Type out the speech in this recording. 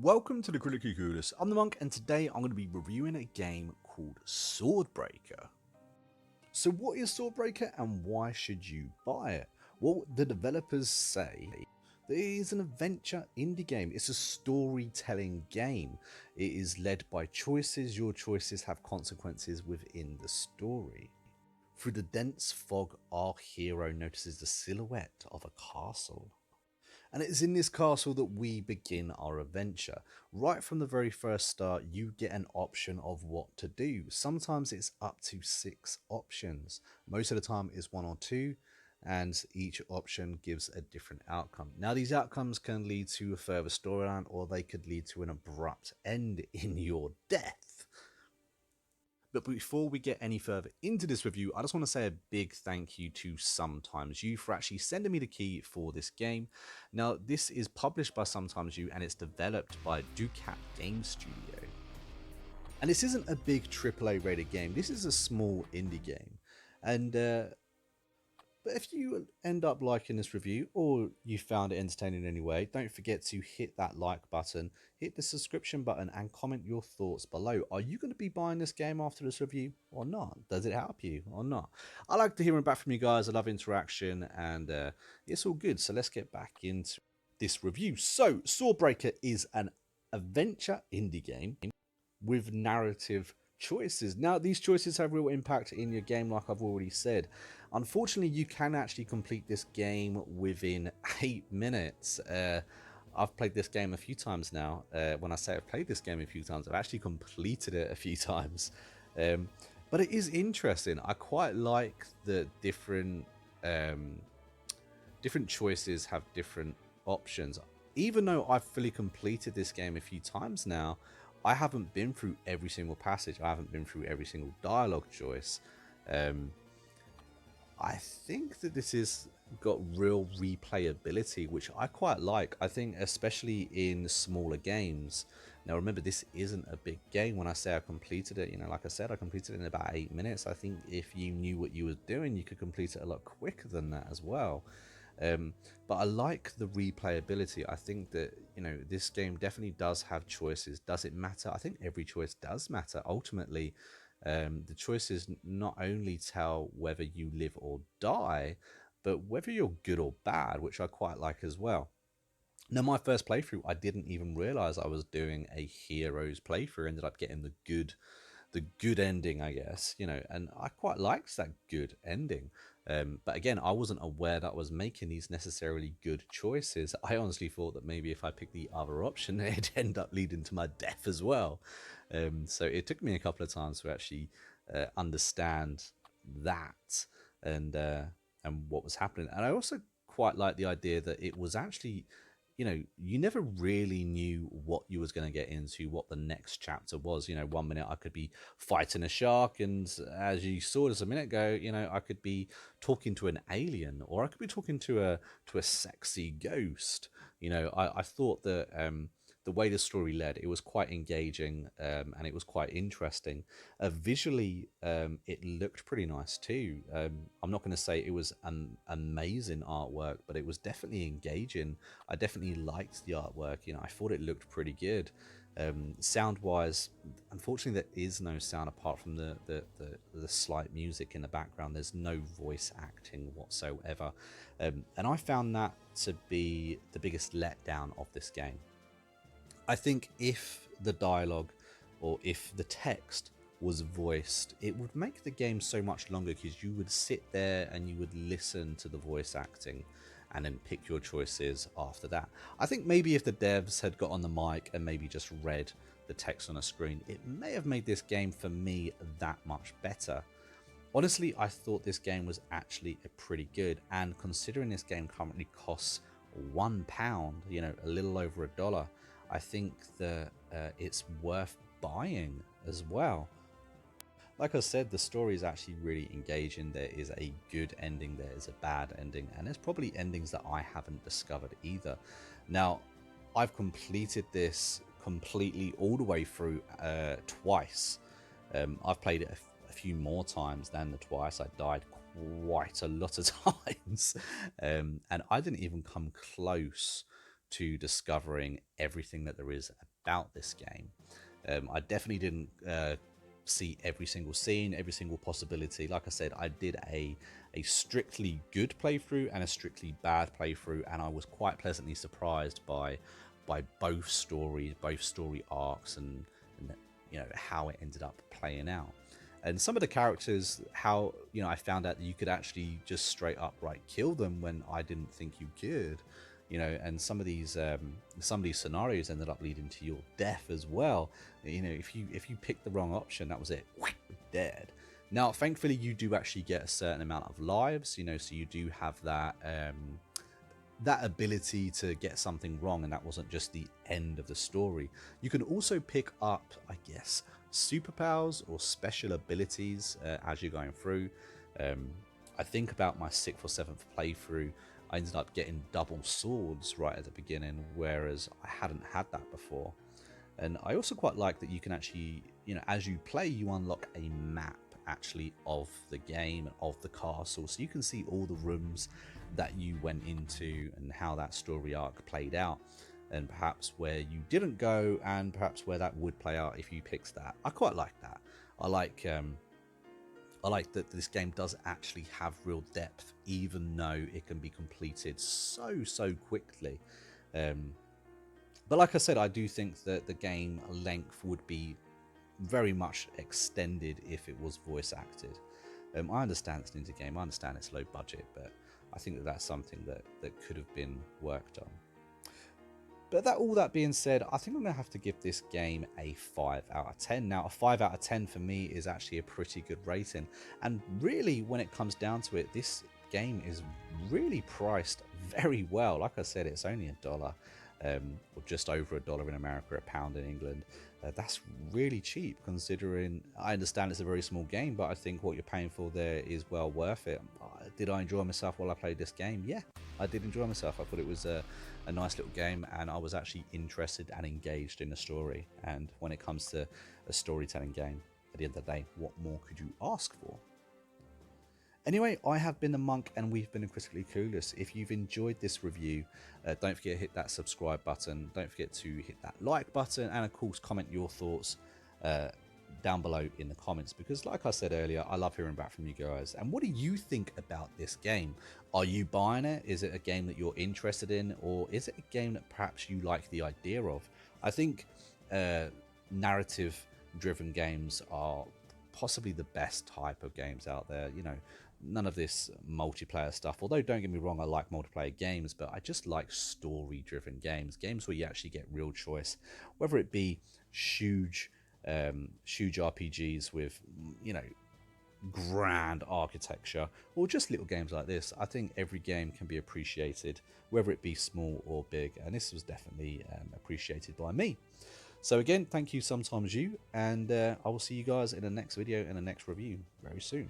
Welcome to the Critically Clueless. I'm the Monk, and today I'm going to be reviewing a game called Swordbreaker. So what is Swordbreaker and why should you buy it? Well, the developers say that it is an adventure indie game. It's a storytelling game. It is led by choices. Your choices have consequences within the story. Through the dense fog, our hero notices the silhouette of a castle. And it is in this castle that we begin our adventure. Right from the very first start, you get an option of what to do. Sometimes it's up to 6 options. Most of the time it's 1 or 2, and each option gives a different outcome. Now, these outcomes can lead to a further storyline, or they could lead to an abrupt end in your death. But before we get any further into this review, I just want to say a big thank you to Sometimes You for actually sending me the key for this game. Now, this is published by Sometimes You and it's developed by Ducat Game Studio. And this isn't a big AAA rated game. This is a small indie game. And but if you end up liking this review or you found it entertaining anyway, don't forget to hit that like button, hit the subscription button, and comment your thoughts below. Are you going to be buying this game after this review or not? Does it help you or not? I like to hear back from you guys. I love interaction, and it's all good. So let's get back into this review. So Swordbreaker is an adventure indie game with narrative choices. Now, these choices have real impact in your game, like I've already said. Unfortunately, you can actually complete this game within 8 minutes. I've played this game a few times now. When I say I've played this game a few times, I've actually completed it a few times. But it is interesting. I quite like the different choices have different options. Even though I've fully completed this game a few times now, I haven't been through every single passage. I haven't been through every single dialogue choice. I think that this has got real replayability, which I quite like. I think especially in smaller games. Now remember, this isn't a big game. When I say I completed it, like I said, I completed it in about 8 minutes. I think if you knew what you were doing, you could complete it a lot quicker than that as well. But I like the replayability. I think that this game definitely does have choices. Does it matter? I think every choice does matter. Ultimately, the choices not only tell whether you live or die, but whether you're good or bad, which I quite like as well. Now, my first playthrough, I didn't even realize I was doing a hero's playthrough. Ended up getting the good ending, I guess, and I quite liked that good ending. But again, I wasn't aware that I was making these necessarily good choices. I honestly thought that maybe if I picked the other option, it'd end up leading to my death as well. So it took me a couple of times to actually understand that and what was happening. And I also quite like the idea that it was actually, you never really knew what you was going to get into, what the next chapter was. 1 minute I could be fighting a shark, and as you saw just a minute ago, I could be talking to an alien, or I could be talking to a sexy ghost. I thought that the way the story led, it was quite engaging, and it was quite interesting. Visually, it looked pretty nice too. I'm not going to say it was an amazing artwork, but it was definitely engaging. I definitely liked the artwork. I thought it looked pretty good. Sound wise, unfortunately there is no sound apart from the slight music in the background. There's no voice acting whatsoever, and I found that to be the biggest letdown of this game. I think if the dialogue or if the text was voiced, it would make the game so much longer, because you would sit there and you would listen to the voice acting and then pick your choices after that. I think maybe if the devs had got on the mic and maybe just read the text on a screen, it may have made this game for me that much better. Honestly, I thought this game was actually pretty good, and considering this game currently costs £1, a little over $1, I think that it's worth buying as well. Like I said, the story is actually really engaging. There is a good ending, there is a bad ending, and there's probably endings that I haven't discovered either. Now, I've completed this completely all the way through twice. I've played it a few more times than the twice. I died quite a lot of times, and I didn't even come close to discovering everything that there is about this game. I definitely didn't see every single scene, every single possibility. Like I said, I did a strictly good playthrough and a strictly bad playthrough, and I was quite pleasantly surprised by both stories, both story arcs, and you know how it ended up playing out. And some of the characters, how I found out that you could actually just straight up kill them when I didn't think you could. And some of these scenarios ended up leading to your death as well. If you pick the wrong option, that was it, dead. Now thankfully you do actually get a certain amount of lives, so you do have that that ability to get something wrong, and that wasn't just the end of the story. You can also pick up, I guess, superpowers or special abilities as you're going through. I think about my 6th or 7th playthrough, I ended up getting double swords right at the beginning, whereas I hadn't had that before. And I also quite like that you can actually, as you play, you unlock a map actually of the game, of the castle, so you can see all the rooms that you went into and how that story arc played out, and perhaps where you didn't go, and perhaps where that would play out if you picked that. I quite like that. I like that this game does actually have real depth, even though it can be completed so quickly. But like I said, I do think that the game length would be very much extended if it was voice acted. I understand it's an indie game, I understand it's low budget, but I think that that's something that could have been worked on. But all that being said, I think I'm going to have to give this game a 5 out of 10. Now, a 5 out of 10 for me is actually a pretty good rating. And really, when it comes down to it, this game is really priced very well. Like I said, it's only $1, or just over $1 in America, £1 in England. That's really cheap, considering I understand it's a very small game, but I think what you're paying for there is well worth it. Did I enjoy myself while I played this game? Yeah, I did enjoy myself. I thought it was a nice little game, and I was actually interested and engaged in the story. And when it comes to a storytelling game, at the end of the day, what more could you ask for? Anyway, I have been the Monk, and we've been Critically Clueless. If you've enjoyed this review, don't forget to hit that subscribe button. Don't forget to hit that like button, and of course, comment your thoughts down below in the comments, because like I said earlier, I love hearing back from you guys. And what do you think about this game? Are you buying it? Is it a game that you're interested in, or is it a game that perhaps you like the idea of? I think narrative driven games are possibly the best type of games out there. None of this multiplayer stuff, although don't get me wrong, I like multiplayer games, but I just like story driven games where you actually get real choice, whether it be huge RPGs with grand architecture, or just little games like this. I think every game can be appreciated, whether it be small or big, and this was definitely appreciated by me. So again, thank you, sometimes you, and I will see you guys in the next video and the next review very soon.